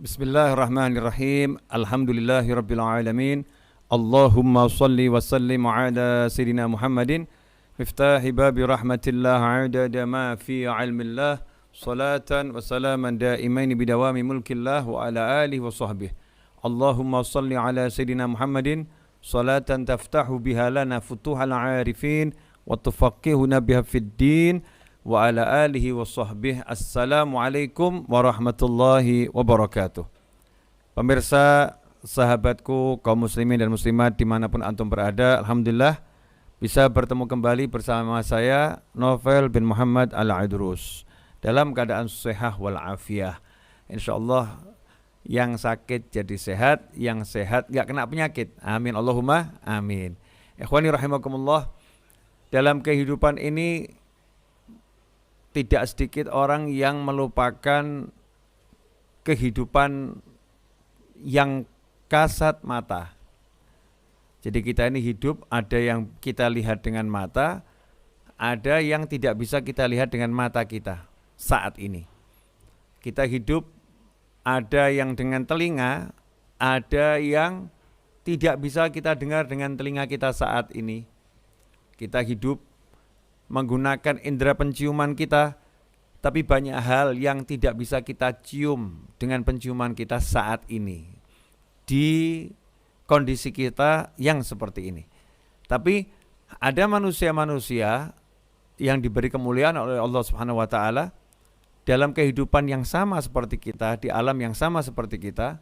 Bismillahirrahmanirrahim. Alhamdulillahirabbil alamin. Allahumma shalli wa sallim ala sayyidina Muhammadin miftahi babi rahmatillah adada ma fi ilmillah salatan wa salaman daimaini bidawami mulkillah wa ala alihi wa sahbihi. Allahumma shalli ala sayyidina Muhammadin salatan taftahu biha lana futuhal arifin wa tufaqihuna biha fid din wa ala alihi wa sahbihi. Assalamualaikum warahmatullahi wabarakatuh. Pemirsa, sahabatku, kaum muslimin dan muslimat dimanapun antum berada, alhamdulillah bisa bertemu kembali bersama saya Novel bin Muhammad Al-Idrus dalam keadaan sehat wal afiyah. InsyaAllah yang sakit jadi sehat, yang sehat gak kena penyakit. Amin Allahumma amin. Ikhwani rahimakumullah, dalam kehidupan ini tidak sedikit orang yang melupakan kehidupan yang kasat mata. Jadi kita ini hidup, ada yang kita lihat dengan mata, ada yang tidak bisa kita lihat dengan mata kita saat ini. Kita hidup, ada yang dengan telinga, ada yang tidak bisa kita dengar dengan telinga kita saat ini. Kita hidup menggunakan indera penciuman kita, tapi banyak hal yang tidak bisa kita cium dengan penciuman kita saat ini di kondisi kita yang seperti ini. Tapi ada manusia-manusia yang diberi kemuliaan oleh Allah Subhanahu wa taala dalam kehidupan yang sama seperti kita, di alam yang sama seperti kita,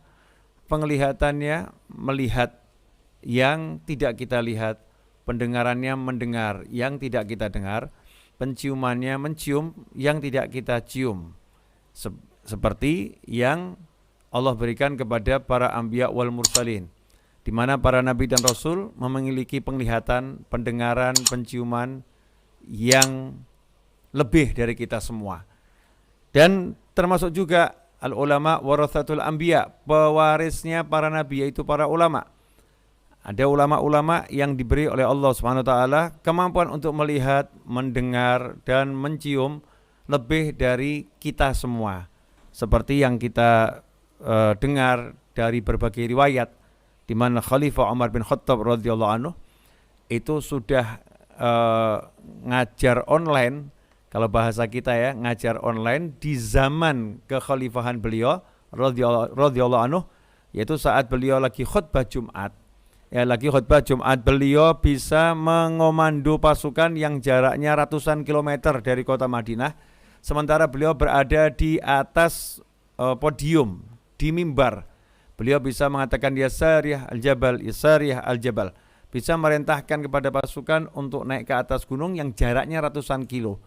penglihatannya melihat yang tidak kita lihat, pendengarannya mendengar yang tidak kita dengar, penciumannya mencium yang tidak kita cium, seperti yang Allah berikan kepada para anbiya wal mursalin, di mana para nabi dan rasul memiliki penglihatan, pendengaran, penciuman yang lebih dari kita semua. Dan termasuk juga al ulama warathatul anbiya, pewarisnya para nabi yaitu para ulama. Ada ulama-ulama yang diberi oleh Allah Subhanahu wa taala kemampuan untuk melihat, mendengar dan mencium lebih dari kita semua. Seperti yang kita dengar dari berbagai riwayat, di mana Khalifah Umar bin Khattab radhiyallahu anhu itu sudah ngajar online, kalau bahasa kita ya, ngajar online di zaman kekhalifahan beliau radhiyallahu anhu, yaitu saat beliau lagi khutbah Jumat. Lagi khutbah Jumat, beliau bisa mengomando pasukan yang jaraknya ratusan kilometer dari kota Madinah, sementara beliau berada di atas podium, di mimbar. Beliau bisa mengatakan ya Sariyah al-Jabal, ya Sariyah al-Jabal, bisa merintahkan kepada pasukan untuk naik ke atas gunung yang jaraknya ratusan kilo.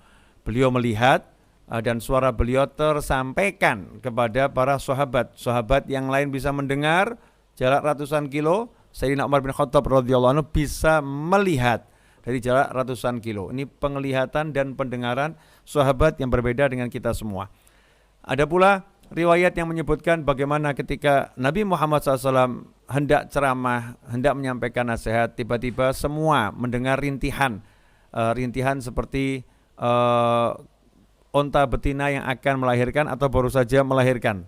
Beliau melihat dan suara beliau tersampaikan kepada para sahabat. Sahabat yang lain bisa mendengar jarak ratusan kilo, Sayyidina Umar bin Khattab radhiyallahu anhu bisa melihat dari jarak ratusan kilo. Ini penglihatan dan pendengaran sahabat yang berbeda dengan kita semua. Ada pula riwayat yang menyebutkan bagaimana ketika Nabi Muhammad SAW hendak ceramah, hendak menyampaikan nasihat, tiba-tiba semua mendengar rintihan seperti onta betina yang akan melahirkan atau baru saja melahirkan.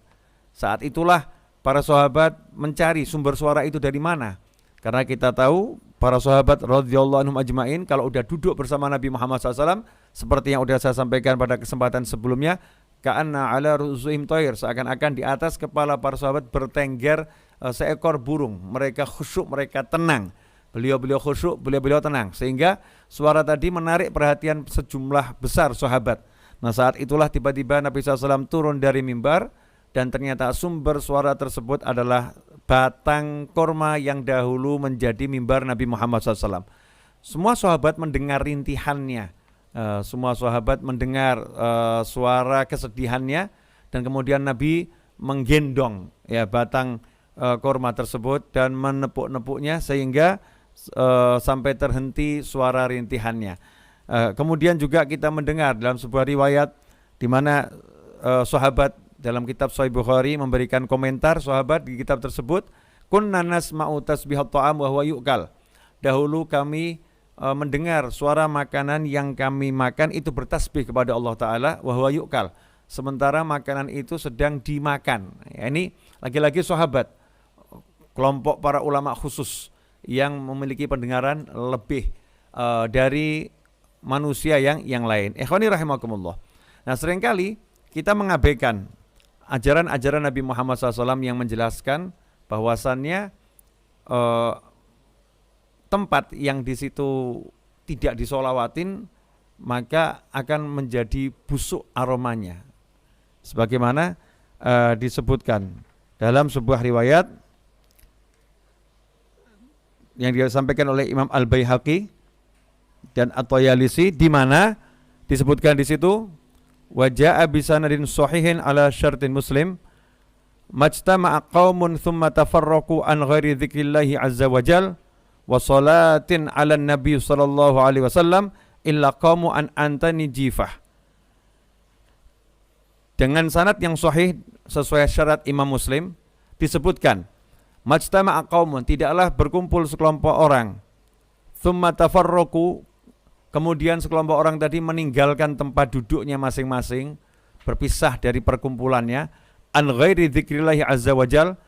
Saat itulah para sahabat mencari sumber suara itu dari mana. Karena kita tahu para sahabat radhiyallahu anhum ajmain kalau udah duduk bersama Nabi Muhammad SAW, seperti yang sudah saya sampaikan pada kesempatan sebelumnya, ka'anna ala ru'usihim thair, seakan-akan di atas kepala para sahabat bertengger seekor burung. Mereka khusyuk, mereka tenang. Beliau khusyuk, beliau tenang, sehingga suara tadi menarik perhatian sejumlah besar sahabat. Nah, saat itulah tiba-tiba Nabi SAW turun dari mimbar, dan ternyata sumber suara tersebut adalah batang korma yang dahulu menjadi mimbar Nabi Muhammad SAW. Semua sahabat mendengar rintihannya, semua sahabat mendengar suara kesedihannya, dan kemudian Nabi menggendong batang korma tersebut dan menepuk-nepuknya sehingga sampai terhenti suara rintihannya. Kemudian juga kita mendengar dalam sebuah riwayat di mana sahabat dalam kitab Sahih Bukhari memberikan komentar sahabat di kitab tersebut, kunna nasma'u tasbihat ta'am wa huwa yu'kal. Dahulu kami mendengar suara makanan yang kami makan itu bertasbih kepada Allah Ta'ala wa huwa yu'kal. Sementara makanan itu sedang dimakan. Ya, ini lagi-lagi sahabat, kelompok para ulama khusus yang memiliki pendengaran lebih dari manusia yang lain. Ikhwani rahimakumullah. Nah, seringkali kita mengabaikan ajaran-ajaran Nabi Muhammad SAW yang menjelaskan bahwasannya tempat yang di situ tidak disolawatin maka akan menjadi busuk aromanya. Sebagaimana disebutkan dalam sebuah riwayat yang disampaikan oleh Imam Al-Baihaqi dan At-Tayalisi, di mana disebutkan di situ wa jaa bi sanadin sahihin ala syartin Muslim majtama'a qaumun thumma tafarraqu an ghairi dzikrillahi azza wa jal wa salatin 'ala nabi sallallahu alaihi wasallam illa qaumu an antani jifah. Dengan sanad yang sahih sesuai syarat Imam Muslim disebutkan majtama'a qaumun, tidaklah berkumpul sekelompok orang, thumma tafarraqu, kemudian sekelompok orang tadi meninggalkan tempat duduknya masing-masing, berpisah dari perkumpulannya, an ghairi dzikrillahi azza wajal,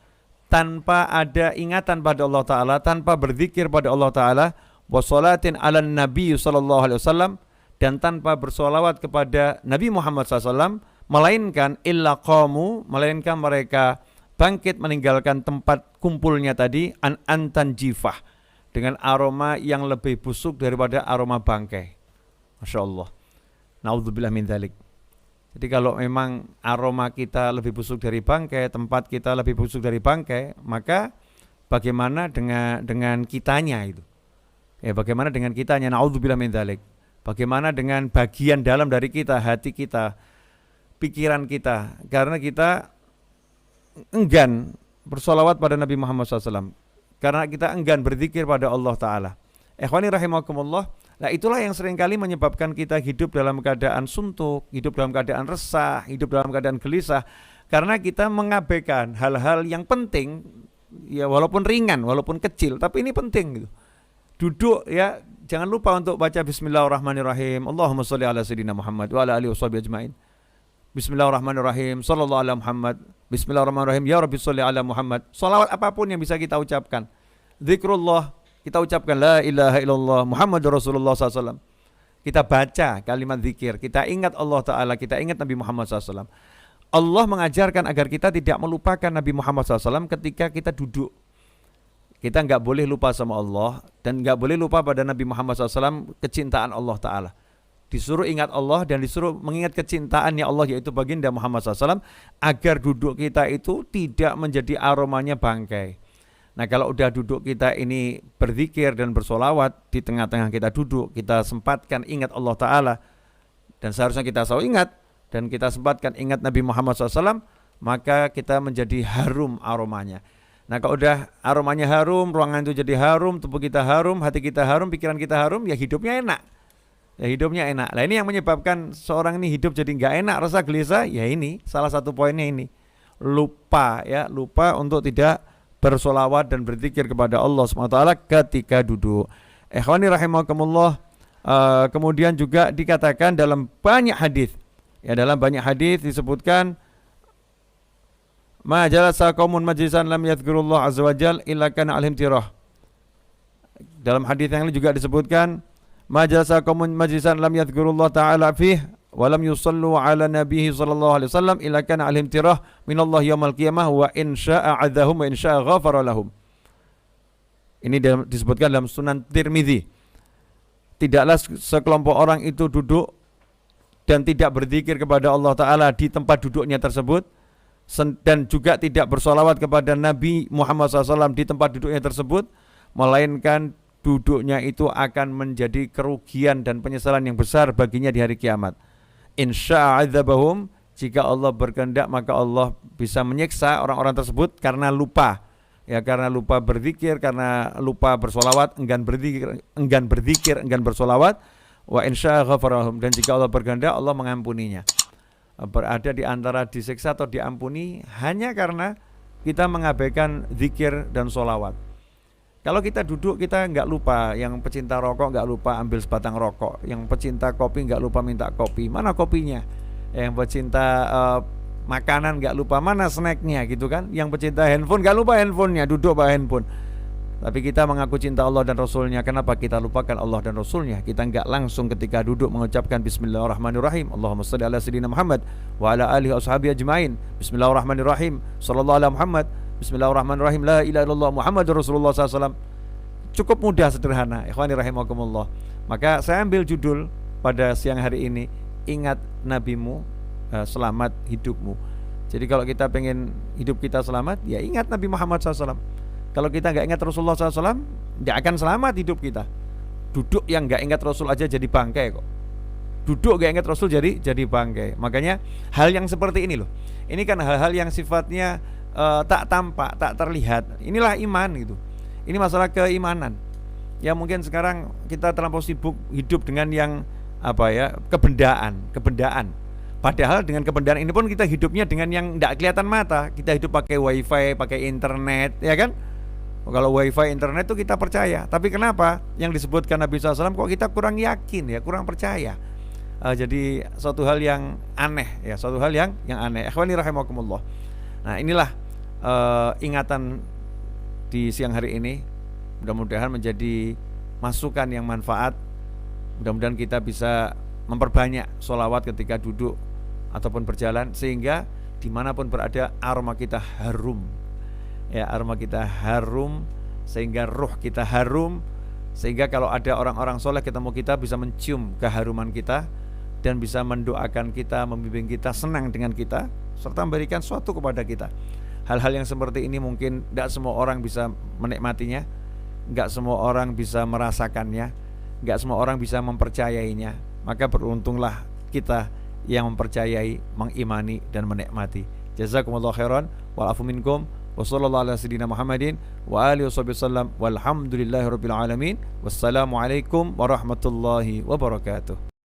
tanpa ada ingatan pada Allah Ta'ala, tanpa berzikir pada Allah Ta'ala, wa sholatin ala nabi sallallahu alaihi wasallam, dan tanpa bersolawat kepada Nabi Muhammad SAW, melainkan illa qamu, melainkan mereka bangkit meninggalkan tempat kumpulnya tadi, an antan jifah, dengan aroma yang lebih busuk daripada aroma bangkai. Masya Allah. Na'udzubillah min dzalik. Jadi kalau memang aroma kita lebih busuk dari bangkai, tempat kita lebih busuk dari bangkai, maka bagaimana dengan kitanya itu? Ya, bagaimana dengan kitanya? Na'udzubillah min dzalik. Bagaimana dengan bagian dalam dari kita, hati kita, pikiran kita? Karena kita enggan bersolawat pada Nabi Muhammad SAW, karena kita enggan berzikir pada Allah Ta'ala. Ikhwani rahimakumullah. Nah, itulah yang seringkali menyebabkan kita hidup dalam keadaan suntuk, hidup dalam keadaan resah, hidup dalam keadaan gelisah, karena kita mengabaikan hal-hal yang penting, ya walaupun ringan, walaupun kecil, tapi ini penting gitu. Duduk, ya jangan lupa untuk baca Bismillahirrahmanirrahim. Allahumma sholli ala sayyidina Muhammad wa ala alihi washabihi ajmain. Bismillahirrahmanirrahim. Sallallahu ala Muhammad. Bismillahirrahmanirrahim. Ya Rabbi sholli ala Muhammad. Salawat apapun yang bisa kita ucapkan. Zikrullah, kita ucapkan la ilaha illallah Muhammadur Rasulullah SAW. Kita baca kalimat zikir, kita ingat Allah Ta'ala, kita ingat Nabi Muhammad SAW. Allah mengajarkan agar kita tidak melupakan Nabi Muhammad SAW ketika kita duduk. Kita enggak boleh lupa sama Allah dan enggak boleh lupa pada Nabi Muhammad SAW, kecintaan Allah Ta'ala. Disuruh ingat Allah dan disuruh mengingat kecintaannya Allah, yaitu baginda Muhammad SAW, agar duduk kita itu tidak menjadi aromanya bangkai. Nah, kalau udah duduk kita ini berzikir dan bersolawat, di tengah-tengah kita duduk, kita sempatkan ingat Allah Ta'ala, dan seharusnya kita selalu ingat, dan kita sempatkan ingat Nabi Muhammad SAW, maka kita menjadi harum aromanya. Nah, kalau udah aromanya harum, ruangan itu jadi harum, tubuh kita harum, hati kita harum, pikiran kita harum, ya hidupnya enak. Ya hidupnya enak. Nah, ini yang menyebabkan seorang ini hidup jadi nggak enak, rasa gelisah. Ya ini salah satu poinnya ini, lupa untuk tidak bersolawat dan berzikir kepada Allah SWT ketika duduk. Ikhwani rahimakumullah. Kemudian juga dikatakan dalam banyak hadis, ya dalam banyak hadis disebutkan, ma jalasa qaumun majlisan lam yadhkurullah azza wajal illa kana alaihim tirah. Dalam hadis yang lain juga disebutkan, majalasa qaumun majlisan lam yadhkurullah ta'ala fih wa lam yusallu ala nabihi sallallahu alaihi wasallam illa kana alaihim tirah minallahi yaumil qiyamah wa in syaa'a 'adzahum wa in syaa'a ghafara lahum. Ini disebutkan dalam Sunan Tirmizi. Tidaklah sekelompok orang itu duduk dan tidak berzikir kepada Allah Ta'ala di tempat duduknya tersebut, dan juga tidak bersolawat kepada Nabi Muhammad SAW di tempat duduknya tersebut, melainkan duduknya itu akan menjadi kerugian dan penyesalan yang besar baginya di hari kiamat. Insya'adzabahum, jika Allah berkehendak maka Allah bisa menyiksa orang-orang tersebut karena lupa. Ya, karena lupa berzikir, karena lupa bersolawat, enggan berzikir, enggan bersolawat. Wa insya'a ghafarahum, dan jika Allah berkehendak Allah mengampuninya. Berada di antara disiksa atau diampuni hanya karena kita mengabaikan zikir dan solawat. Kalau kita duduk, kita nggak lupa, yang pecinta rokok nggak lupa ambil sebatang rokok, yang pecinta kopi nggak lupa minta kopi, mana kopinya? Yang pecinta makanan nggak lupa, mana snacknya gitu kan. Yang pecinta handphone nggak lupa handphonenya, duduk bawa handphone. Tapi kita mengaku cinta Allah dan Rasulnya, kenapa kita lupakan Allah dan Rasulnya? Kita nggak langsung ketika duduk mengucapkan Bismillahirrahmanirrahim, Allahumma shalli ala sayyidina Muhammad wa ala alihi washabihi ajma'in. Bismillahirrahmanirrahim, sallallahu ala Muhammad. Bismillahirrahmanirrahim, la ilaha illallah Muhammadur Rasulullah SAW. Cukup mudah, sederhana. Ikhwani rahimakumullah. Maka saya ambil judul pada siang hari ini, ingat nabimu, selamat hidupmu. Jadi kalau kita pengen hidup kita selamat, ya ingat Nabi Muhammad SAW. Kalau kita nggak ingat Rasulullah SAW, nggak akan selamat hidup kita. Duduk yang nggak ingat Rasul aja jadi bangkai kok. Duduk nggak ingat Rasul jadi bangkai. Makanya hal yang seperti ini loh. Ini kan hal-hal yang sifatnya tak tampak, tak terlihat. Inilah iman gitu. Ini masalah keimanan. Ya mungkin sekarang kita terlampau sibuk hidup dengan yang kebendaan. Padahal dengan kebendaan ini pun kita hidupnya dengan yang tidak kelihatan mata. Kita hidup pakai wifi, pakai internet, ya kan? Kalau wifi, internet itu kita percaya. Tapi kenapa yang disebutkan Nabi SAW kok kita kurang yakin ya, kurang percaya? Jadi suatu hal yang aneh ya, suatu hal yang aneh. Ikhwani rahimakumullah. Nah inilah ingatan di siang hari ini. Mudah-mudahan menjadi masukan yang manfaat. Mudah-mudahan kita bisa memperbanyak sholawat ketika duduk ataupun berjalan, sehingga dimanapun berada aroma kita harum. Ya, aroma kita harum, sehingga ruh kita harum, sehingga kalau ada orang-orang soleh ketemu kita bisa mencium keharuman kita dan bisa mendoakan kita, membimbing kita, senang dengan kita, serta memberikan sesuatu kepada kita. Hal-hal yang seperti ini mungkin tidak semua orang bisa menikmatinya, tidak semua orang bisa merasakannya, tidak semua orang bisa mempercayainya. Maka beruntunglah kita yang mempercayai, mengimani dan menikmati. Jazakumullah khairan wal afu minkum. Wa sallallahu ala sayyidina Muhammadin wa alihi wasallam walhamdulillahirabbil alamin. Wassalamualaikum warahmatullahi wabarakatuh.